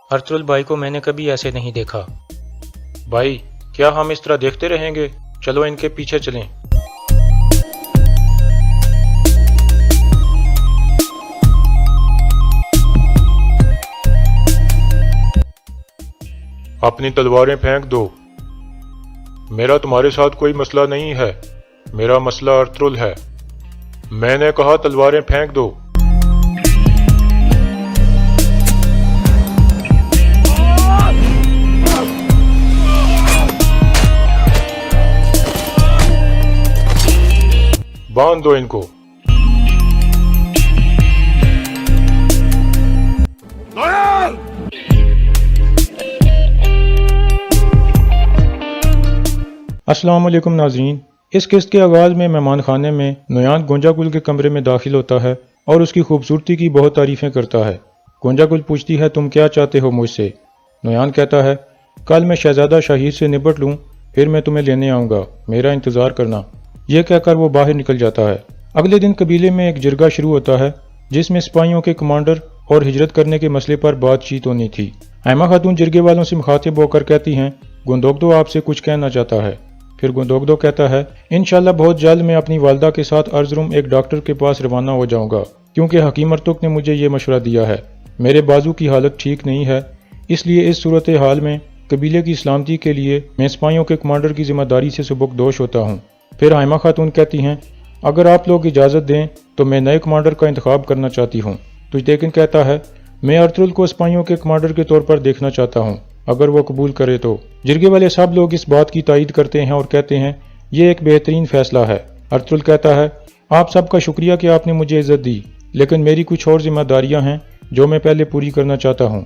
अर्तुल भाई को मैंने कभी ऐसे नहीं देखा। भाई, क्या हम इस तरह देखते रहेंगे? चलो इनके पीछे चलें। अपनी तलवारें फेंक दो। मेरा तुम्हारे साथ कोई मसला नहीं है, मेरा मसला अर्तुल है। मैंने कहा तलवारें फेंक दो। बांध दो इनको। अस्सलाम वालेकुम नाज़रीन। इस किस्त के आगाज़ में मेहमान खाने में नोयान गोंजागुल के कमरे में दाखिल होता है और उसकी खूबसूरती की बहुत तारीफ़ें करता है। गोंजागुल पूछती है, तुम क्या चाहते हो मुझसे? नोयान कहता है, कल मैं शहजादा शाहीर से निपट लूँ, फिर मैं तुम्हें लेने आऊँगा, मेरा इंतज़ार करना। यह कहकर वो बाहर निकल जाता है। अगले दिन कबीले में एक जिरगा शुरू होता है जिसमें सिपाहियों के कमांडर और हिजरत करने के मसले पर बातचीत होनी थी। हैमा खातून जिरगे वालों से मुखातिब होकर कहती हैं, गोंदोगदो आपसे कुछ कहना चाहता है। फिर गोंदोगदो कहता है, इंशाल्लाह बहुत जल्द मैं अपनी वालदा के साथ अर्जुम एक डॉक्टर के पास रवाना हो जाऊंगा, क्योंकि हकीम अर्तुक ने मुझे ये मशवरा दिया है। मेरे बाजू की हालत ठीक नहीं है, इसलिए इस सूरत हाल में कबीले की सलामती के लिए मैं सिपाहियों के कमांडर की जिम्मेदारी से सुबुकदोश होता हूँ। फिर हैमा खातून कहती हैं, अगर आप लोग इजाज़त दें तो मैं नए कमांडर का इंतखाब करना चाहती हूँ। तुजदेकिन कहता है, मैं अर्तुल को सिपाहियों के कमांडर के तौर पर देखना चाहता हूँ, अगर वो कबूल करे तो। जिरगे वाले सब लोग इस बात की तायीद करते हैं और कहते हैं, ये एक बेहतरीन फैसला है। अर्तुल कहता है, आप सबका शुक्रिया कि आपने मुझे इज्जत दी, लेकिन मेरी कुछ और जिम्मेदारियां हैं जो मैं पहले पूरी करना चाहता हूँ।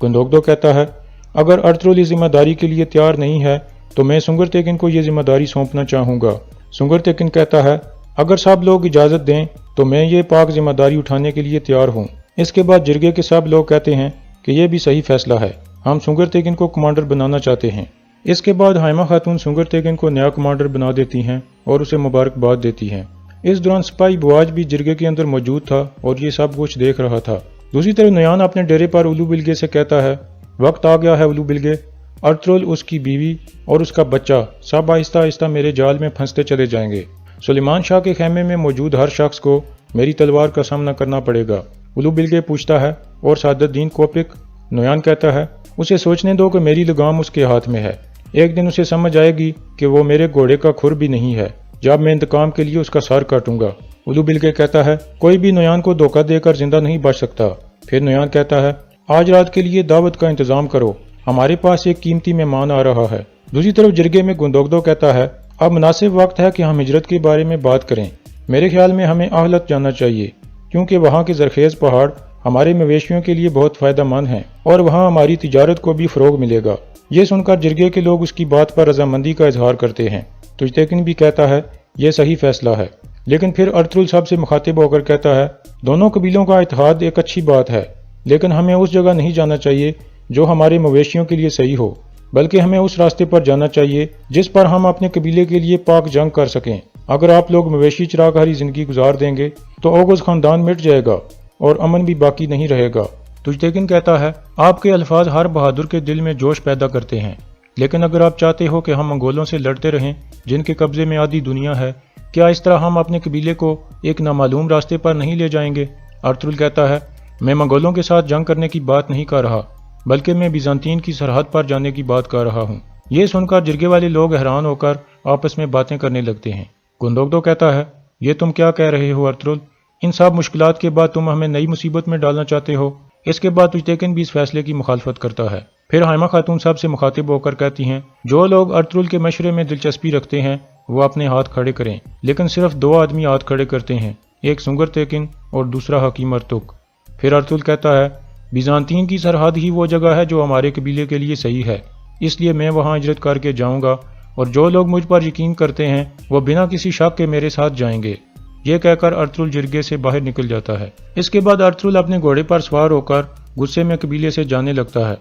गोंदोगदो कहता है, अगर अर्तुल इस जिम्मेदारी के लिए तैयार नहीं है तो मैं सुंगर तेकिन को यह जिम्मेदारी सौंपना चाहूँगा। सुंगर तेकिन कहता है, अगर सब लोग इजाज़त दें तो मैं ये पाक जिम्मेदारी उठाने के लिए तैयार हूँ। इसके बाद जिरगे के सब लोग कहते हैं कि यह भी सही फैसला है, हम सुंगर तेकिन को कमांडर बनाना चाहते हैं। इसके बाद हैमा खातून सुंगर तेकिन को नया कमांडर बना देती हैं और उसे मुबारकबाद देती हैं। इस दौरान सिपाही बुआज भी जिरगे के अंदर मौजूद था और ये सब कुछ देख रहा था। दूसरी तरफ नोयान अपने डेरे पर उलू बिलगे से कहता है, वक्त आ गया है उलू बिलगे, अर्तुल, उसकी बीवी और उसका बच्चा सब आहिस्ता आहिस्ता मेरे जाल में फंसते चले जाएंगे। सुलेमान शाह के खेमे में मौजूद हर शख्स को मेरी तलवार का सामना करना पड़ेगा। उलू बिलगे पूछता है, और सादतदीन कोपिक? नोयान कहता है, उसे सोचने दो कि मेरी लगाम उसके हाथ में है। एक दिन उसे समझ आएगी कि वो मेरे घोड़े का खुर भी नहीं है, जब मैं इंतकाम के लिए उसका सर काटूंगा। उलू बिलगे कहता है, कोई भी नोयान को धोखा देकर जिंदा नहीं बच सकता। फिर नोयान कहता है, आज रात के लिए दावत का इंतजाम करो, हमारे पास एक कीमती मेहमान आ रहा है। दूसरी तरफ जिरगे में गोंदोगदो कहता है, अब मुनासिब वक्त है कि हम हिजरत के बारे में बात करें। मेरे ख्याल में हमें आहलत जाना चाहिए, क्योंकि वहाँ के जरखेज पहाड़ हमारे मवेशियों के लिए बहुत फायदेमंद हैं और वहाँ हमारी तिजारत को भी फरोग मिलेगा। ये सुनकर जिरगे के लोग उसकी बात पर रजामंदी का इजहार करते हैं। तुजतेकिन भी कहता है, यह सही फैसला है। लेकिन फिर अर्तुल साहब से मुखातिब होकर कहता है, दोनों कबीलों का इत्तेहाद एक अच्छी बात है, लेकिन हमें उस जगह नहीं जाना चाहिए जो हमारे मवेशियों के लिए सही हो, बल्कि हमें उस रास्ते पर जाना चाहिए जिस पर हम अपने कबीले के लिए पाक जंग कर सकें। अगर आप लोग मवेशी चराकर ही जिंदगी गुजार देंगे तो ओगुज खानदान मिट जाएगा और अमन भी बाकी नहीं रहेगा। तुजतेकिन कहता है, आपके अल्फाज हर बहादुर के दिल में जोश पैदा करते हैं, लेकिन अगर आप चाहते हो कि हम मंगोलों से लड़ते रहें जिनके कब्जे में आधी दुनिया है, क्या इस तरह हम अपने कबीले को एक नामालूम रास्ते पर नहीं ले जाएंगे? अर्तुल कहता है, मैं मंगोलों के साथ जंग करने की बात नहीं कर रहा, बल्कि मैं बिजांतीन की सरहद पर जाने की बात कर रहा हूँ। ये सुनकर जिरगे वाले लोग हैरान होकर आपस में बातें करने लगते हैं। गोंदोगदो कहता है, ये तुम क्या कह रहे हो अर्तुल? इन सब मुश्किलात के बाद तुम हमें नई मुसीबत में डालना चाहते हो? इसके बाद तुजतेकिन भी इस फैसले की मुखालफत करता है। फिर हैमा खातून साहब से मुखातिब होकर कहती हैं, जो लोग अर्तुल के मशवरे में दिलचस्पी रखते हैं वो अपने हाथ खड़े करें। लेकिन सिर्फ दो आदमी हाथ खड़े करते हैं, एक सुंगर तेकिन और दूसरा हकीम अर्तुक। फिर अर्तुल कहता है, बिजांतीन की सरहद ही वो जगह है जो हमारे कबीले के लिए सही है, इसलिए मैं वहाँ हिजरत करके जाऊँगा और जो लोग मुझ पर यकीन करते हैं वो बिना किसी शक के मेरे साथ जाएंगे। ये कहकर अर्तुल जिरगे से बाहर निकल जाता है। इसके बाद अर्तुल अपने घोड़े पर सवार होकर गुस्से में कबीले से जाने लगता है।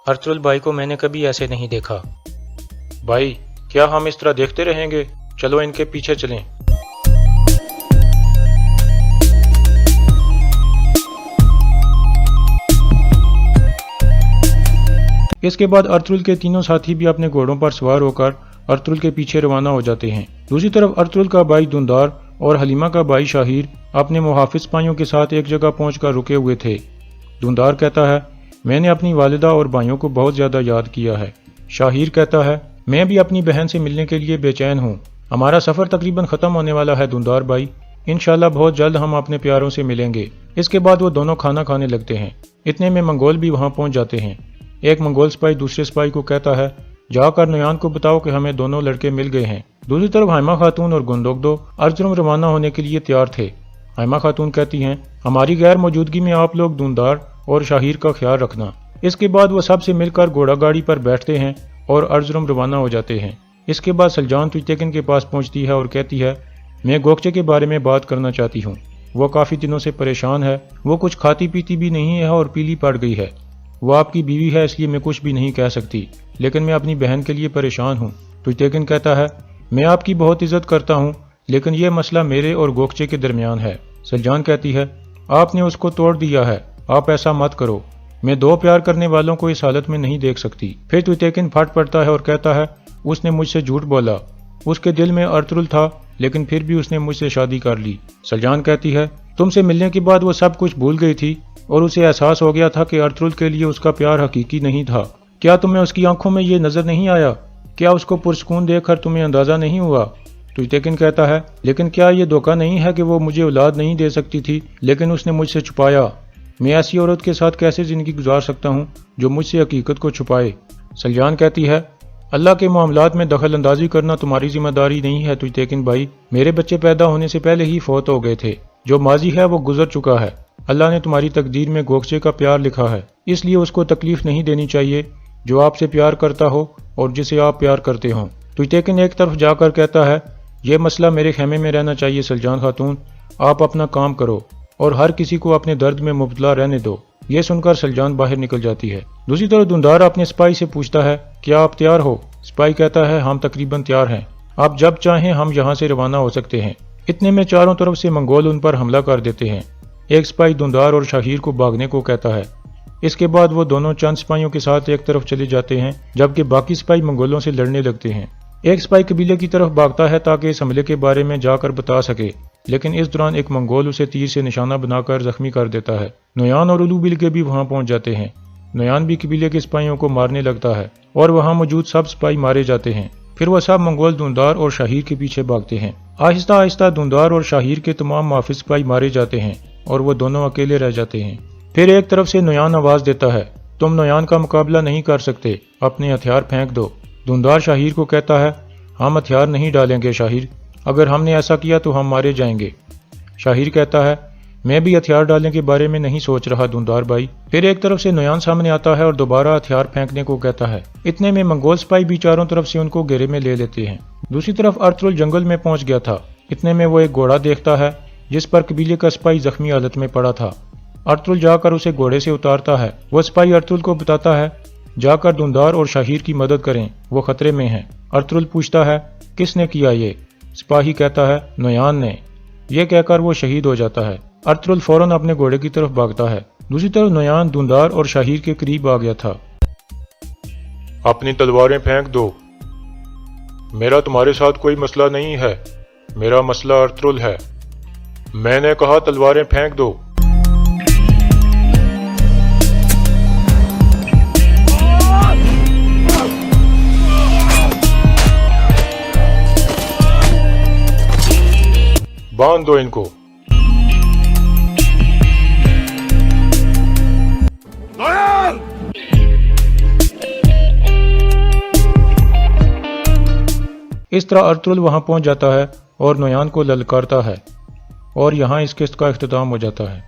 अर्तुल भाई को मैंने कभी ऐसे नहीं देखा। भाई, کیا ہم اس طرح دیکھتے رہیں گے؟ چلو ان کے پیچھے چلیں۔ اس کے بعد ارطغرل کے تینوں ساتھی بھی اپنے گھوڑوں پر سوار ہو کر ارطغرل کے پیچھے روانہ ہو جاتے ہیں۔ دوسری طرف ارطغرل کا بھائی دھندار اور حلیمہ کا بھائی شاہیر اپنے محافظ سپاہیوں کے ساتھ ایک جگہ پہنچ کر رکے ہوئے تھے۔ دھندار کہتا ہے، میں نے اپنی والدہ اور بھائیوں کو بہت زیادہ یاد کیا ہے۔ شاہیر کہتا ہے، میں بھی اپنی بہن سے ملنے کے لیے بے چین ہوں۔ ہمارا سفر تقریباً ختم ہونے والا ہے دھندار بھائی، انشاءاللہ بہت جلد ہم اپنے پیاروں سے ملیں گے۔ اس کے بعد وہ دونوں کھانا کھانے لگتے ہیں۔ اتنے میں منگول بھی وہاں پہنچ جاتے ہیں۔ ایک منگول سپاہی دوسرے سپاہی کو کہتا ہے، جا کر نویان کو بتاؤ کہ ہمیں دونوں لڑکے مل گئے ہیں۔ دوسری طرف حائمہ خاتون اور گندوگدو ارزرم روانہ ہونے کے لیے تیار تھے۔ حائمہ خاتون کہتی ہیں، ہماری غیر موجودگی میں آپ لوگ دھندار اور شاہیر کا خیال رکھنا۔ اس کے بعد وہ سب سے مل کر گھوڑا گاڑی پر بیٹھتے ہیں اور ارزرم روانہ ہو جاتے ہیں۔ اس کے بعد سلجان تویتیکن کے پاس پہنچتی ہے اور کہتی ہے، میں گوکچے کے بارے میں بات کرنا چاہتی ہوں۔ وہ کافی دنوں سے پریشان ہے، وہ کچھ کھاتی پیتی بھی نہیں ہے اور پیلی پڑ گئی ہے۔ وہ آپ کی بیوی ہے، اس لیے میں کچھ بھی نہیں کہہ سکتی، لیکن میں اپنی بہن کے لیے پریشان ہوں۔ تویتیکن کہتا ہے، میں آپ کی بہت عزت کرتا ہوں، لیکن یہ مسئلہ میرے اور گوکچے کے درمیان ہے۔ سلجان کہتی ہے، آپ نے اس کو توڑ دیا ہے، آپ ایسا مت کرو، میں دو پیار کرنے والوں کو اس حالت میں نہیں دیکھ سکتی۔ پھر تویتیکن پھٹ پڑتا ہے اور کہتا ہے، اس نے مجھ سے جھوٹ بولا، اس کے دل میں ارطغرل تھا، لیکن پھر بھی اس نے مجھ سے شادی کر لی۔ سلجان کہتی ہے، تم سے ملنے کے بعد وہ سب کچھ بھول گئی تھی اور اسے احساس ہو گیا تھا کہ ارطغرل کے لیے اس کا پیار حقیقی نہیں تھا۔ کیا تمہیں اس کی آنکھوں میں یہ نظر نہیں آیا؟ کیا اس کو پرسکون دیکھ کر تمہیں اندازہ نہیں ہوا؟ تویتیکن کہتا ہے، لیکن کیا یہ دھوکہ نہیں ہے کہ وہ مجھے اولاد نہیں دے سکتی تھی، لیکن اس نے مجھ سے چھپایا؟ میں ایسی عورت کے ساتھ کیسے زندگی گزار سکتا ہوں جو مجھ سے حقیقت کو چھپائے؟ سلجان کہتی ہے، اللہ کے معاملات میں دخل اندازی کرنا تمہاری ذمہ داری نہیں ہے تویتیکن بھائی، میرے بچے پیدا ہونے سے پہلے ہی فوت ہو گئے تھے، جو ماضی ہے وہ گزر چکا ہے۔ اللہ نے تمہاری تقدیر میں گوکچے کا پیار لکھا ہے، اس لیے اس کو تکلیف نہیں دینی چاہیے جو آپ سے پیار کرتا ہو اور جسے آپ پیار کرتے ہوں۔ تویتیکن ایک طرف جا کر کہتا ہے، یہ مسئلہ میرے خیمے میں رہنا چاہیے سلجان خاتون، آپ اپنا کام کرو اور ہر کسی کو اپنے درد میں مبتلا رہنے دو۔ یہ سن کر سلجان باہر نکل جاتی ہے۔ دوسری طرف دھندار اپنے سپاہی سے پوچھتا ہے، کیا آپ تیار ہو؟ سپاہی کہتا ہے، ہم تقریباً تیار ہیں، آپ جب چاہیں ہم یہاں سے روانہ ہو سکتے ہیں۔ اتنے میں چاروں طرف سے منگول ان پر حملہ کر دیتے ہیں۔ ایک سپاہی دھندار اور شاہیر کو بھاگنے کو کہتا ہے۔ اس کے بعد وہ دونوں چند سپاہیوں کے ساتھ ایک طرف چلے جاتے ہیں، جبکہ باقی سپاہی منگولوں سے لڑنے لگتے ہیں۔ ایک سپاہی قبیلے کی طرف بھاگتا ہے تاکہ اس حملے کے بارے میں جا کر بتا سکے، لیکن اس دوران ایک منگول اسے تیر سے نشانہ بنا کر زخمی کر دیتا ہے۔ نویان اور الو بلگے بھی وہاں پہنچ جاتے ہیں۔ نویان بھی قبیلے کے سپاہیوں کو مارنے لگتا ہے اور وہاں موجود سب سپاہی مارے جاتے ہیں۔ پھر وہ سب منگول دھندار اور شاہیر کے پیچھے بھاگتے ہیں۔ آہستہ آہستہ دھندار اور شاہیر کے تمام محافظ سپاہی مارے جاتے ہیں اور وہ دونوں اکیلے رہ جاتے ہیں۔ پھر ایک طرف سے نویان آواز دیتا ہے، تم نویان کا مقابلہ نہیں کر سکتے، اپنے ہتھیار پھینک دو۔ دھندار شاہیر کو کہتا ہے، ہم ہتھیار نہیں ڈالیں گے شاہیر، اگر ہم نے ایسا کیا تو ہم مارے جائیں گے۔ شاہیر کہتا ہے، میں بھی ہتھیار ڈالنے کے بارے میں نہیں سوچ رہا دھندار بھائی۔ پھر ایک طرف سے نویان سامنے آتا ہے اور دوبارہ ہتھیار پھینکنے کو کہتا ہے۔ اتنے میں منگول سپاہی بھی چاروں طرف سے ان کو گھیرے میں لے لیتے ہیں۔ دوسری طرف ارطغرل جنگل میں پہنچ گیا تھا۔ اتنے میں وہ ایک گھوڑا دیکھتا ہے جس پر قبیلے کا سپاہی زخمی حالت میں پڑا تھا۔ ارطغرل جا کر اسے گھوڑے سے اتارتا ہے۔ وہ سپاہی ارطغرل کو بتاتا ہے، جا کر دھندار اور شاہیر کی مدد کریں، وہ خطرے میں ہیں۔ ارطغرل پوچھتا ہے، کس نے کیا یہ؟ سپاہی کہتا ہے، نویان نے۔ یہ کہہ کر وہ شہید ہو جاتا ہے۔ ارطغرل فوراً اپنے گھوڑے کی طرف بھاگتا ہے۔ دوسری طرف نویان دھندار اور شاہیر کے قریب آ گیا تھا۔ اپنی تلواریں پھینک دو، میرا تمہارے ساتھ کوئی مسئلہ نہیں ہے، میرا مسئلہ ارطغرل ہے۔ میں نے کہا تلواریں پھینک دو۔ باندھ دو ان کو۔ اس طرح ارطغرل وہاں پہنچ جاتا ہے اور نویان کو للکارتا ہے، اور یہاں اس قسط کا اختتام ہو جاتا ہے۔